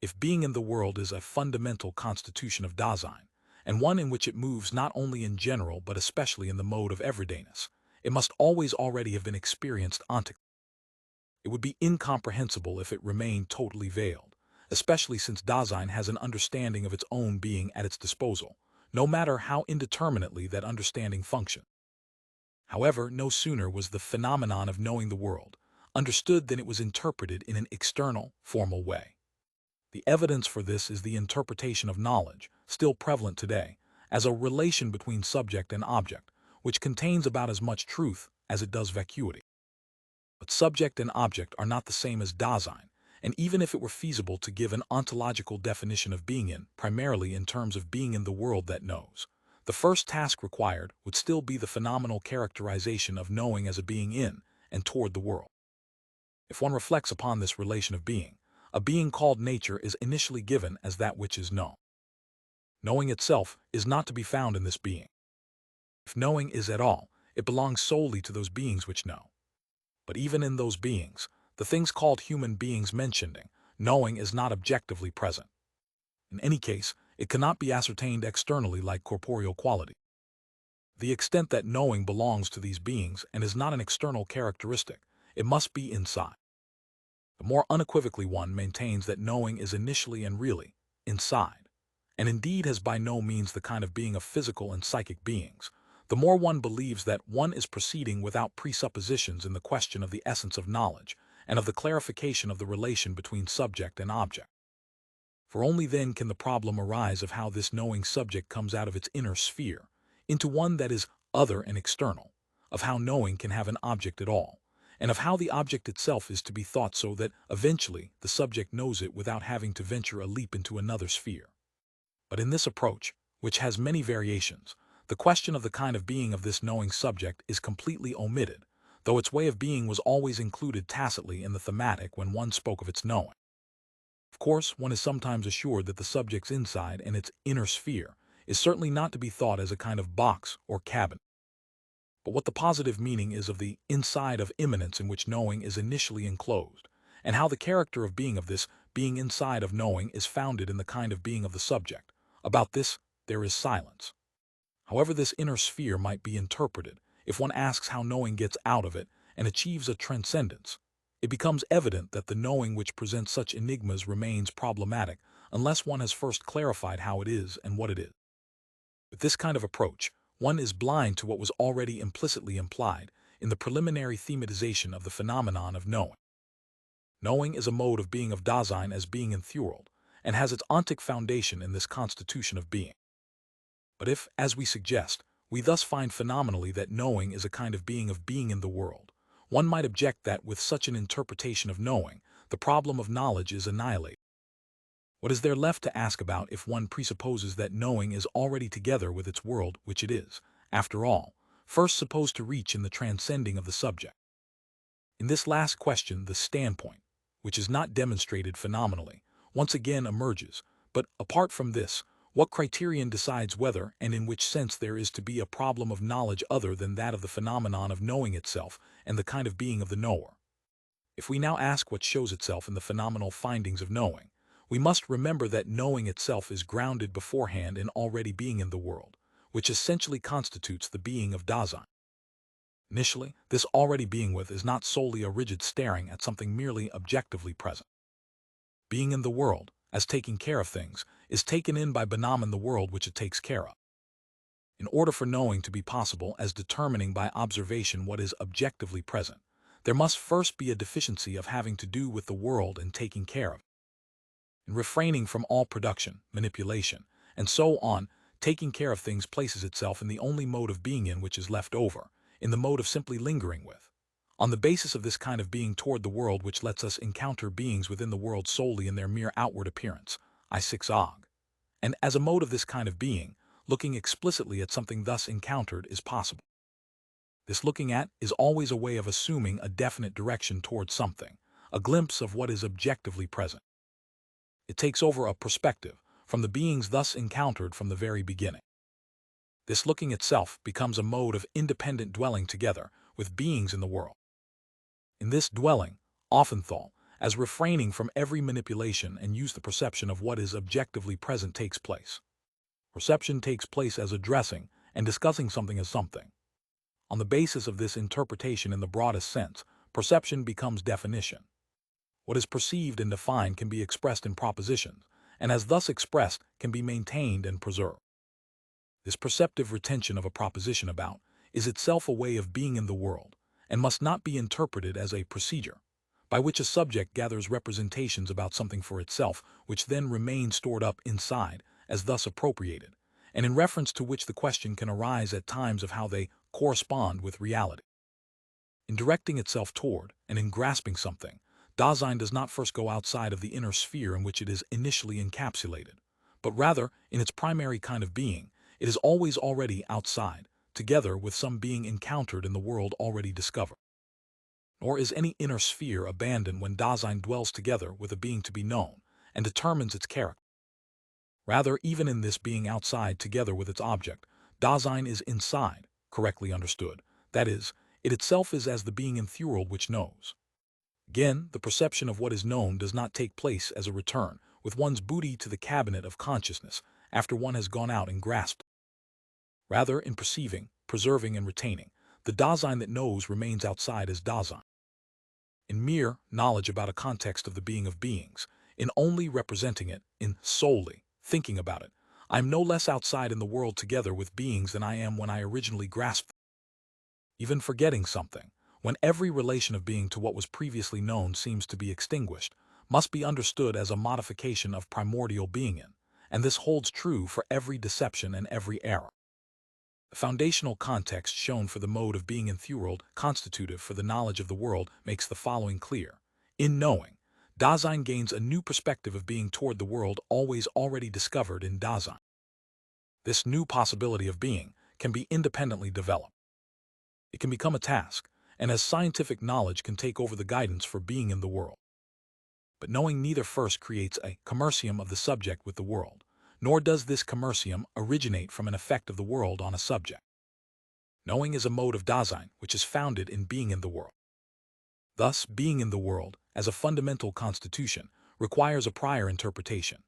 If being in the world is a fundamental constitution of Dasein, and one in which it moves not only in general but especially in the mode of everydayness, it must always already have been experienced ontic. It would be incomprehensible if it remained totally veiled, especially since Dasein has an understanding of its own being at its disposal, no matter how indeterminately that understanding functions. However, no sooner was the phenomenon of knowing the world understood than it was interpreted in an external, formal way. The evidence for this is the interpretation of knowledge, still prevalent today, as a relation between subject and object, which contains about as much truth as it does vacuity. But subject and object are not the same as Dasein, and even if it were feasible to give an ontological definition of being in, primarily in terms of being in the world that knows, the first task required would still be the phenomenal characterization of knowing as a being in and toward the world. If one reflects upon this relation of being, a being called nature is initially given as that which is known. Knowing itself is not to be found in this being. If knowing is at all, it belongs solely to those beings which know. But even in those beings, the things called human beings mentioning, knowing is not objectively present. In any case, it cannot be ascertained externally like corporeal quality. The extent that knowing belongs to these beings and is not an external characteristic, it must be inside. The more unequivocally one maintains that knowing is initially and really inside, and indeed has by no means the kind of being of physical and psychic beings, the more one believes that one is proceeding without presuppositions in the question of the essence of knowledge and of the clarification of the relation between subject and object. For only then can the problem arise of how this knowing subject comes out of its inner sphere into one that is other and external, of how knowing can have an object at all, and of how the object itself is to be thought so that eventually the subject knows it without having to venture a leap into another sphere. But in this approach, which has many variations, the question of the kind of being of this knowing subject is completely omitted, though its way of being was always included tacitly in the thematic when one spoke of its knowing. Of course, one is sometimes assured that the subject's inside and its inner sphere is certainly not to be thought as a kind of box or cabinet. But what the positive meaning is of the inside of immanence in which knowing is initially enclosed, and how the character of being of this being inside of knowing is founded in the kind of being of the subject, about this there is silence. However this inner sphere might be interpreted, if one asks how knowing gets out of it and achieves a transcendence, it becomes evident that the knowing which presents such enigmas remains problematic unless one has first clarified how it is and what it is. With this kind of approach, one is blind to what was already implicitly implied in the preliminary thematization of the phenomenon of knowing. Knowing is a mode of being of Dasein as being enthralled, and has its ontic foundation in this constitution of being. But if, as we suggest, we thus find phenomenally that knowing is a kind of being in the world, one might object that with such an interpretation of knowing, the problem of knowledge is annihilated. What is there left to ask about if one presupposes that knowing is already together with its world, which it is, after all, first supposed to reach in the transcending of the subject? In this last question, the standpoint, which is not demonstrated phenomenally, once again emerges, but apart from this, what criterion decides whether and in which sense there is to be a problem of knowledge other than that of the phenomenon of knowing itself and the kind of being of the knower? If we now ask what shows itself in the phenomenal findings of knowing, we must remember that knowing itself is grounded beforehand in already being in the world, which essentially constitutes the being of Dasein. Initially, this already being with is not solely a rigid staring at something merely objectively present. Being in the world, as taking care of things, is taken in by benamen the world which it takes care of. In order for knowing to be possible as determining by observation what is objectively present, there must first be a deficiency of having to do with the world and taking care of it. In refraining from all production, manipulation, and so on, taking care of things places itself in the only mode of being in which is left over, in the mode of simply lingering with. On the basis of this kind of being toward the world which lets us encounter beings within the world solely in their mere outward appearance, I6og. And as a mode of this kind of being, looking explicitly at something thus encountered is possible. This looking at is always a way of assuming a definite direction toward something, a glimpse of what is objectively present. It takes over a perspective from the beings thus encountered from the very beginning. This looking itself becomes a mode of independent dwelling together with beings in the world. In this dwelling, often thought, as refraining from every manipulation and use the perception of what is objectively present takes place. Perception takes place as addressing and discussing something as something. On the basis of this interpretation in the broadest sense, perception becomes definition. What is perceived and defined can be expressed in propositions, and as thus expressed can be maintained and preserved. This perceptive retention of a proposition about is itself a way of being in the world, and must not be interpreted as a procedure, by which a subject gathers representations about something for itself, which then remain stored up inside, as thus appropriated, and in reference to which the question can arise at times of how they correspond with reality. In directing itself toward, and in grasping something, Dasein does not first go outside of the inner sphere in which it is initially encapsulated, but rather, in its primary kind of being, it is always already outside, together with some being encountered in the world already discovered. Nor is any inner sphere abandoned when Dasein dwells together with a being to be known, and determines its character. Rather, even in this being outside together with its object, Dasein is inside, correctly understood, that is, it itself is as the being enthralled which knows. Again, the perception of what is known does not take place as a return with one's booty to the cabinet of consciousness after one has gone out and grasped. Rather, in perceiving, preserving, and retaining, the Dasein that knows remains outside as Dasein. In mere knowledge about a context of the being of beings, in only representing it, in solely thinking about it, I am no less outside in the world together with beings than I am when I originally grasped them. Even forgetting something, when every relation of being to what was previously known seems to be extinguished, must be understood as a modification of primordial being in, and this holds true for every deception and every error. The foundational context shown for the mode of being enthralled, constitutive for the knowledge of the world, makes the following clear. In knowing, Dasein gains a new perspective of being toward the world always already discovered in Dasein. This new possibility of being can be independently developed. It can become a task, and as scientific knowledge can take over the guidance for being in the world. But knowing neither first creates a commercium of the subject with the world, nor does this commercium originate from an effect of the world on a subject. Knowing is a mode of Dasein which is founded in being in the world. Thus, being in the world, as a fundamental constitution, requires a prior interpretation,